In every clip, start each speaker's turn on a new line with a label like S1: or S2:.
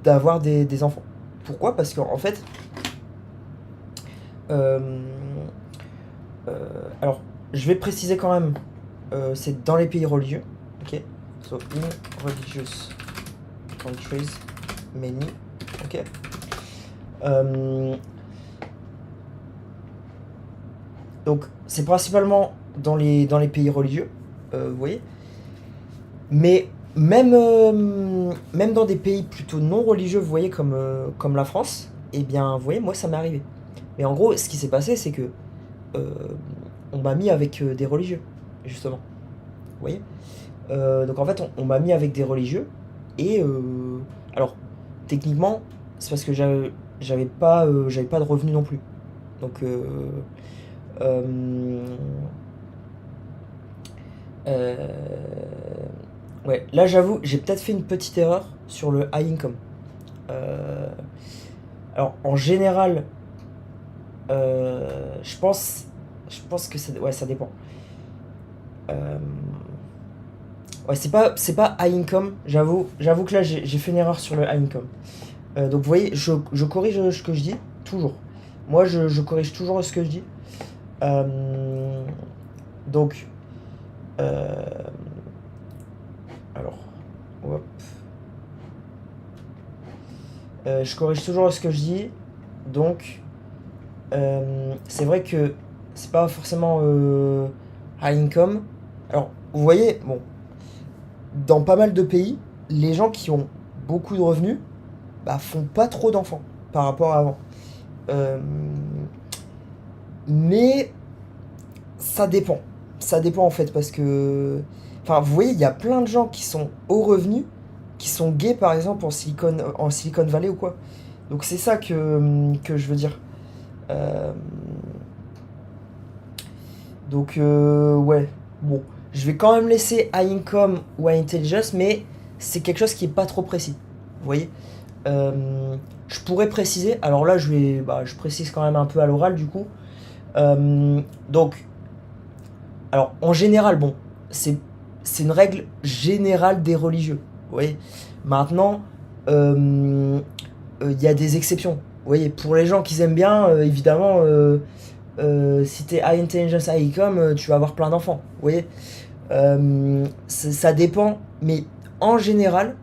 S1: d'avoir des enfants. Pourquoi? Parce qu'en fait, euh, alors, je vais préciser quand même, c'est dans les pays religieux, ok? So, in religious countries, many, ok? Euh, donc, c'est principalement dans les pays religieux, vous voyez? Mais même dans des pays plutôt non religieux, vous voyez, comme la France, eh bien, vous voyez, moi, ça m'est arrivé. Mais en gros, ce qui s'est passé, c'est que euh, on m'a mis avec des religieux, justement. Vous voyez? Donc en fait, on m'a mis avec des religieux. Et alors, techniquement, c'est parce que j'avais pas de revenus non plus. Donc, euh, euh, ouais, là j'avoue, j'ai peut-être fait une petite erreur sur le high income. Euh, alors en général, je pense que ouais, ça dépend. Euh, ouais, c'est pas high income. J'avoue que là j'ai fait une erreur sur le high income. Donc vous voyez, je corrige ce que je dis toujours. Moi, je corrige toujours ce que je dis. Euh, donc, euh, alors, hop. Je corrige toujours ce que je dis. Donc, c'est vrai que c'est pas forcément high income. Alors, vous voyez, bon, dans pas mal de pays, les gens qui ont beaucoup de revenus, bah, font pas trop d'enfants par rapport à avant. Euh, mais ça dépend. Ça dépend en fait parce que... Enfin, vous voyez, il y a plein de gens qui sont hauts revenus, qui sont gays par exemple en Silicon Valley ou quoi. Donc c'est ça que je veux dire. Euh, donc ouais, bon. Je vais quand même laisser high income ou high intelligence, mais c'est quelque chose qui est pas trop précis. Vous voyez. Je pourrais préciser, alors là je précise quand même un peu à l'oral du coup. Donc alors, en général, bon, c'est c'est une règle générale des religieux. Vous voyez. Maintenant, il y a des exceptions. Vous voyez, pour les gens qui aiment bien, évidemment, si t'es high intelligence, high income, tu vas avoir plein d'enfants. Vous voyez. Ça dépend, mais en général,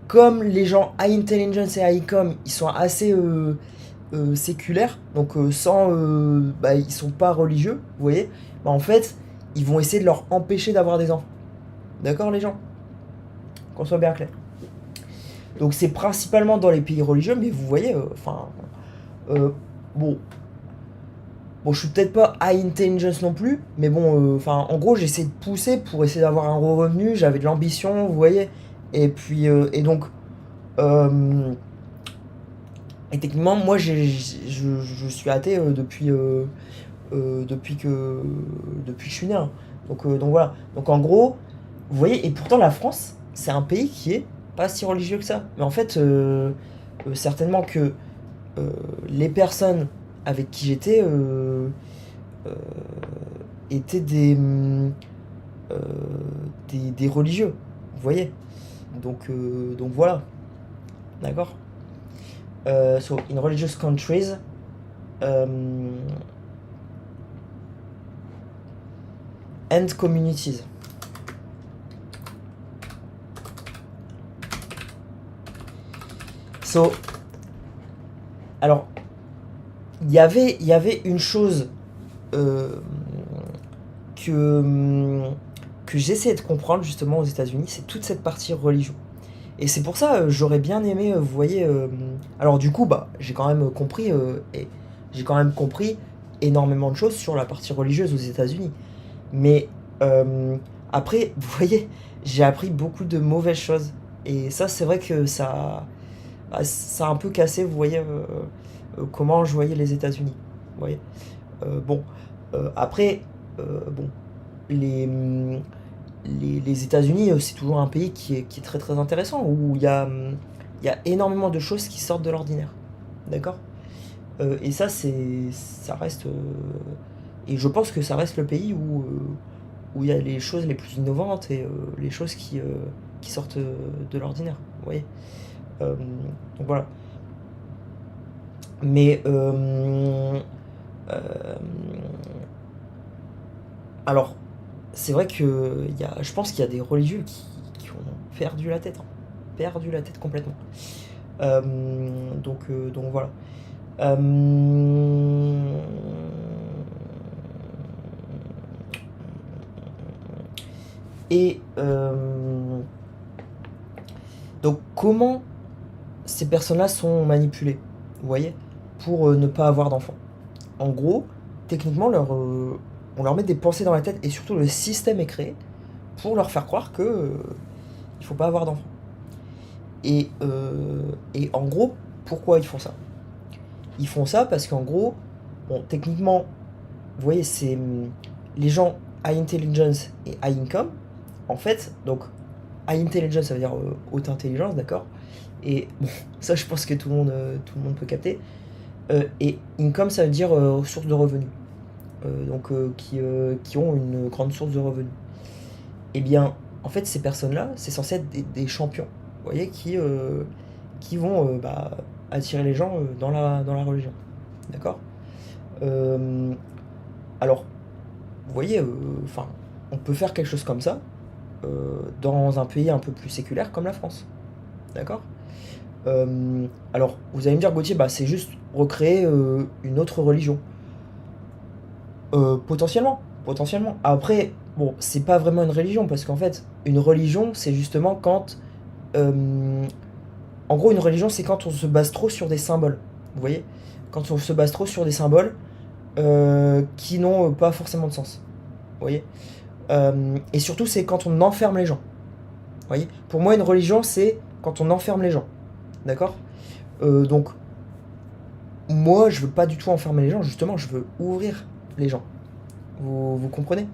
S1: comme les gens high intelligence et high income, ils sont assez séculaires, donc ils sont pas religieux, vous voyez, bah en fait, ils vont essayer de leur empêcher d'avoir des enfants. D'accord, les gens? Qu'on soit bien clair. Donc c'est principalement dans les pays religieux, mais vous voyez, euh, bon, bon, je suis peut-être pas high intelligence non plus, mais bon, en gros, j'essaie de pousser pour essayer d'avoir un gros revenu, j'avais de l'ambition, vous voyez, et puis, euh, et techniquement, moi, je suis athée depuis que je suis né, hein. Donc voilà. Donc en gros, vous voyez, et pourtant la France, c'est un pays qui est pas si religieux que ça. Mais en fait, certainement que euh, les personnes avec qui j'étais euh, étaient euh, des religieux. Vous voyez. Donc voilà. D'accord. So in religious countries, um, and communities. So, alors, il y avait une chose euh, que, que j'essaie de comprendre justement aux États-Unis, c'est toute cette partie religion. Et c'est pour ça, j'aurais bien aimé, vous voyez. Alors du coup, bah, j'ai quand même compris énormément de choses sur la partie religieuse aux États-Unis. Mais euh, après, vous voyez, j'ai appris beaucoup de mauvaises choses. Et ça, c'est vrai que ça a un peu cassé, vous voyez, comment je voyais les États-Unis. Vous voyez. Bon, après, bon, les, les États-Unis, c'est toujours un pays qui est très très intéressant, où il y a énormément de choses qui sortent de l'ordinaire. D'accord. Et ça reste. Et je pense que ça reste le pays où il y a les choses les plus innovantes et les choses qui sortent de l'ordinaire. Vous voyez. Donc voilà. Mais alors, c'est vrai que je pense qu'il y a des religieux qui ont perdu la tête, hein. Perdu la tête complètement. Donc voilà. Euh, et donc comment ces personnes-là sont manipulées, vous voyez, pour ne pas avoir d'enfants. En gros, techniquement, on leur met des pensées dans la tête et surtout le système est créé pour leur faire croire que il faut pas avoir d'enfants. Et en gros, pourquoi ils font ça? Ils font ça parce qu'en gros, bon, techniquement, vous voyez, c'est les gens high intelligence et high income. En fait, donc high intelligence, ça veut dire haute intelligence, d'accord. Et bon, ça, je pense que tout le monde peut capter. Et income, ça veut dire source de revenus. Qui ont une grande source de revenus. Eh bien, en fait, ces personnes-là, c'est censé être des champions, vous voyez, qui vont attirer les gens dans la religion. D'accord. Euh, alors, vous voyez, enfin, on peut faire quelque chose comme ça dans un pays un peu plus séculaire comme la France. D'accord. Alors, vous allez me dire, Gauthier, bah, c'est juste recréer une autre religion. Potentiellement, potentiellement. Après, bon, c'est pas vraiment une religion, parce qu'en fait, une religion, c'est justement quand... en gros, une religion, c'est quand on se base trop sur des symboles. Vous voyez? Quand on se base trop sur des symboles qui n'ont pas forcément de sens. Vous voyez? Et surtout, c'est quand on enferme les gens. Vous voyez? Pour moi, une religion, c'est quand on enferme les gens. D'accord. Donc, moi, je veux pas du tout enfermer les gens, justement, je veux ouvrir les gens. Vous comprenez?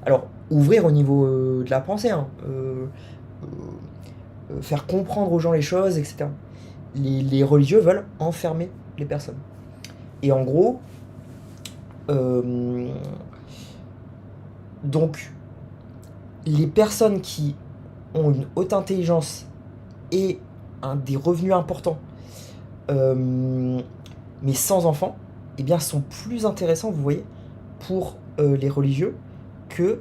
S1: Alors, ouvrir au niveau de la pensée, hein, faire comprendre aux gens les choses, etc. Les religieux veulent enfermer les personnes. Et en gros, euh, donc, les personnes qui ont une haute intelligence et des revenus importants, mais sans enfants, eh bien, sont plus intéressants, vous voyez, pour les religieux que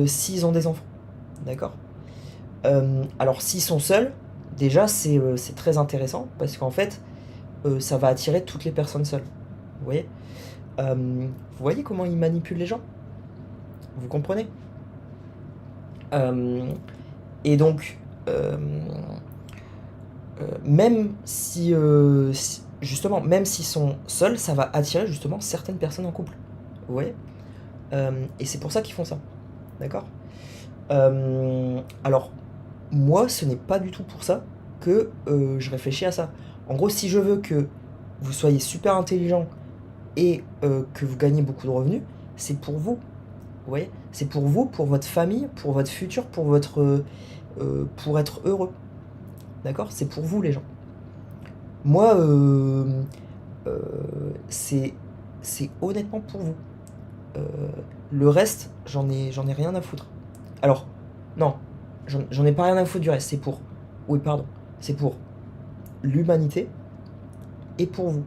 S1: s'ils ont des enfants. D'accord. Alors, s'ils sont seuls, déjà, c'est très intéressant parce qu'en fait, ça va attirer toutes les personnes seules. Vous voyez. Vous voyez comment ils manipulent les gens? Vous comprenez? Euh, Et donc, même justement, même s'ils sont seuls, ça va attirer justement certaines personnes en couple. Vous voyez. Et c'est pour ça qu'ils font ça. D'accord. Alors, moi, ce n'est pas du tout pour ça que je réfléchis à ça. En gros, si je veux que vous soyez super intelligent et que vous gagnez beaucoup de revenus, c'est pour vous. Vous voyez. C'est pour vous, pour votre famille, pour votre futur, pour être heureux. D'accord. C'est pour vous, les gens. Moi, euh, c'est c'est honnêtement pour vous. Euh, le reste, j'en ai rien à foutre. Alors, non, j'en ai pas rien à foutre du reste. C'est pour, oui, pardon, c'est pour l'humanité et pour vous.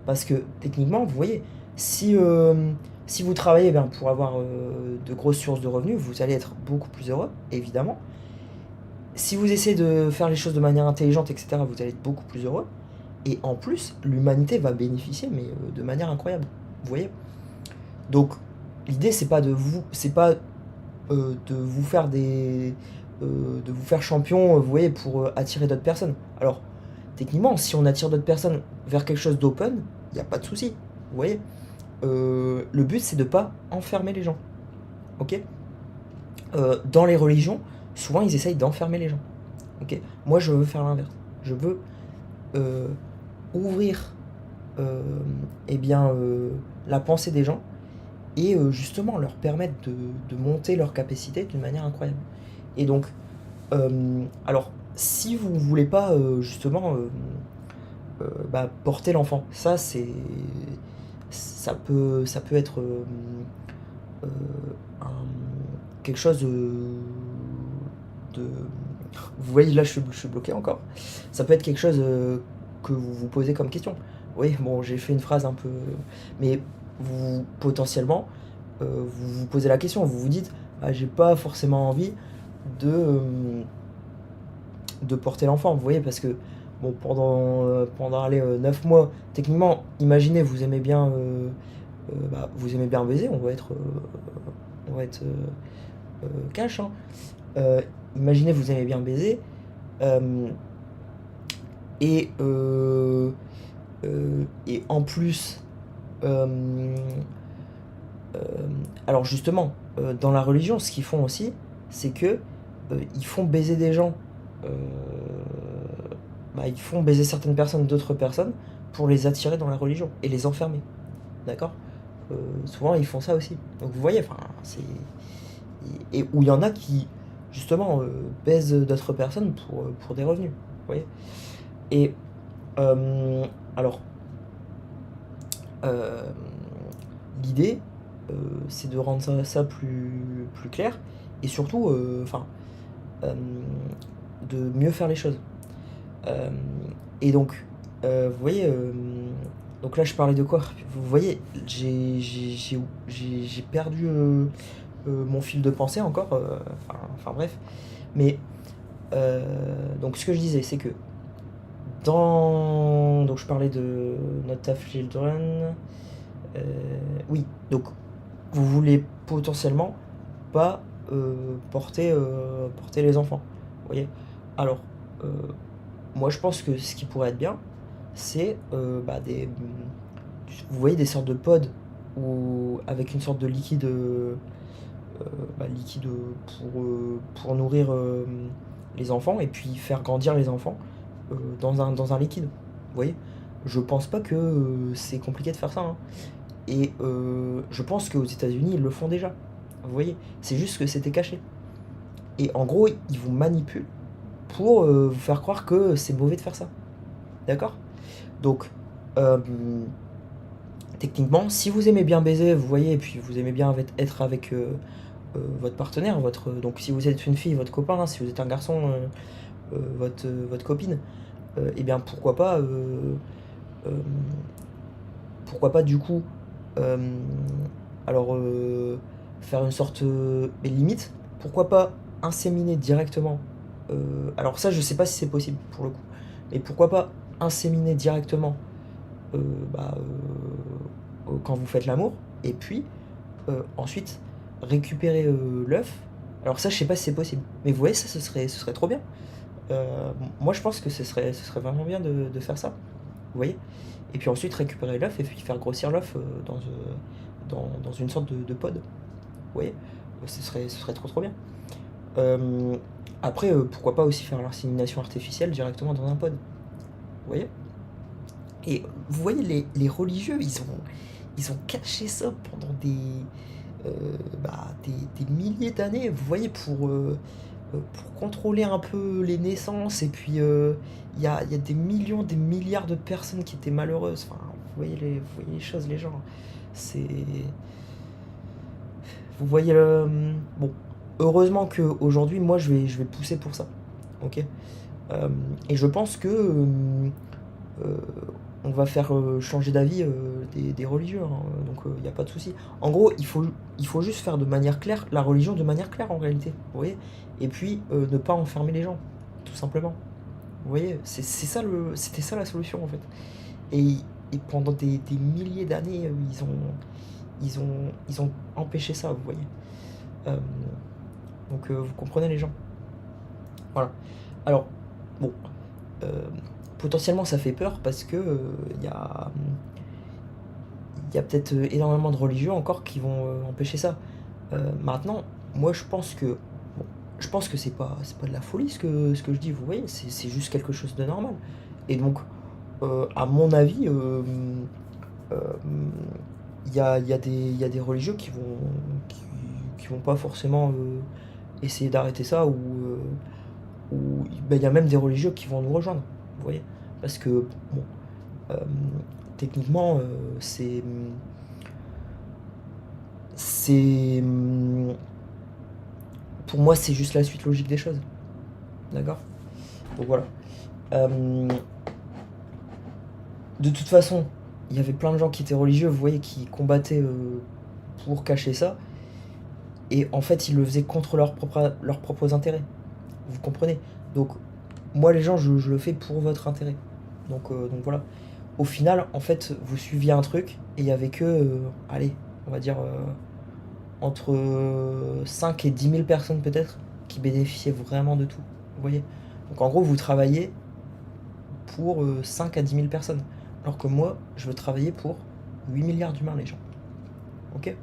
S1: Parce que techniquement, vous voyez, si vous travaillez pour avoir de grosses sources de revenus, vous allez être beaucoup plus heureux, évidemment. Si vous essayez de faire les choses de manière intelligente, etc., vous allez être beaucoup plus heureux. Et en plus, l'humanité va bénéficier, mais de manière incroyable. Vous voyez. Donc, l'idée, c'est pas de vous faire de vous faire champion, vous voyez, pour attirer d'autres personnes. Alors, techniquement, si on attire d'autres personnes vers quelque chose d'open, il n'y a pas de souci. Vous voyez. Le but, c'est de pas enfermer les gens. Ok. Dans les religions, souvent, ils essayent d'enfermer les gens. Ok. Moi, je veux faire l'inverse. Je veux euh, ouvrir la pensée des gens et justement leur permettre de monter leur capacité d'une manière incroyable. Et donc, alors, si vous voulez pas justement porter l'enfant, ça peut être euh, quelque chose de Vous voyez, là, je suis bloqué encore. Ça peut être quelque chose que vous vous posez comme question. Oui, bon, j'ai fait une phrase un peu. Mais vous, potentiellement, vous vous posez la question. Vous vous dites, ah, j'ai pas forcément envie de, de porter l'enfant. Vous voyez, parce que, bon, pendant allez, 9 mois, techniquement, imaginez, vous aimez bien baiser, on va être cash, hein. Euh, Imaginez, vous aimez bien baiser. euh, et, euh, et en plus, euh, euh, alors justement, dans la religion, ce qu'ils font aussi, c'est que ils font baiser des gens. euh, Ils font baiser certaines personnes d'autres personnes pour les attirer dans la religion et les enfermer. D'accord. Souvent, ils font ça aussi. Donc vous voyez, enfin, c'est. Et où il y en a qui, justement, baisent d'autres personnes pour des revenus. Vous voyez. Et euh, alors, euh, l'idée, c'est de rendre ça plus clair et surtout, euh, de mieux faire les choses. Euh, et donc, vous voyez, donc là je parlais de quoi? Vous voyez, j'ai perdu mon fil de pensée encore, enfin bref. Mais donc ce que je disais, c'est que donc je parlais de Not Have Children. Oui, donc vous voulez potentiellement pas porter les enfants. Vous voyez? Alors, euh, moi je pense que ce qui pourrait être bien, c'est vous voyez des sortes de pods ou avec une sorte de liquide, liquide pour nourrir les enfants et puis faire grandir les enfants dans un liquide. Vous voyez? Je pense pas que c'est compliqué de faire ça, hein. Et je pense qu'aux États-Unis, ils le font déjà. Vous voyez? C'est juste que c'était caché. Et en gros, ils vous manipulent pour vous faire croire que c'est mauvais de faire ça. D'accord? Donc, euh, techniquement, si vous aimez bien baiser, vous voyez, et puis vous aimez bien être avec votre partenaire, donc si vous êtes une fille, votre copain, hein, si vous êtes un garçon, votre copine, eh bien euh, pourquoi pas du coup, euh, alors faire une sorte, mais limite, pourquoi pas inséminer directement. Alors ça, je sais pas si c'est possible pour le coup, mais pourquoi pas inséminer directement euh, bah, quand vous faites l'amour, et puis ensuite récupérer l'œuf. Alors ça, je sais pas si c'est possible, mais vous voyez, ça, ce serait trop bien. Moi, je pense que ce serait vraiment bien de faire ça, vous voyez. Et puis ensuite récupérer l'œuf et puis faire grossir l'œuf dans une sorte de pod, vous voyez. Ce serait trop trop bien. Euh, Après, pourquoi pas aussi faire l'insémination artificielle directement dans un pod, vous voyez. Et vous voyez, les religieux, ils ont caché ça pendant des milliers d'années, vous voyez, pour contrôler un peu les naissances. Et puis, il y a des millions, des milliards de personnes qui étaient malheureuses. Enfin, vous voyez les choses, les gens. C'est. Vous voyez le. Bon, heureusement qu'aujourd'hui, moi, je vais pousser pour ça. Ok. Et je pense que euh, on va faire changer d'avis des religieux, hein. Donc il n'y a pas de souci. En gros, il faut juste faire de manière claire la religion de manière claire en réalité. Vous voyez. Et puis ne pas enfermer les gens, tout simplement. Vous voyez, c'était ça la solution en fait. Et, et pendant des milliers d'années, ils ont empêché ça, vous voyez. Euh, donc vous comprenez les gens. Voilà. Alors, bon, euh, potentiellement ça fait peur parce que il y a peut-être énormément de religieux encore qui vont empêcher ça. Maintenant, moi je pense que c'est pas de la folie ce que je dis, vous voyez, c'est juste quelque chose de normal. Et donc, à mon avis, euh, il y a des religieux qui vont pas forcément essayer d'arrêter ça, ou ben, il y a même des religieux qui vont nous rejoindre, vous voyez. Parce que, bon, euh, techniquement, c'est, pour moi, c'est juste la suite logique des choses, D'accord? Donc voilà. Euh, de toute façon, il y avait plein de gens qui étaient religieux, vous voyez, qui combattaient pour cacher ça. Et en fait, ils le faisaient contre leurs propres intérêts. Vous comprenez? Donc, moi, les gens, je le fais pour votre intérêt. Donc voilà. Au final, en fait, vous suiviez un truc et il y avait que, allez, on va dire entre 5 et 10 000 personnes peut-être qui bénéficiaient vraiment de tout. Vous voyez? Donc en gros, vous travaillez pour 5 à 10 000 personnes. Alors que moi, je veux travailler pour 8 milliards d'humains, les gens. Ok?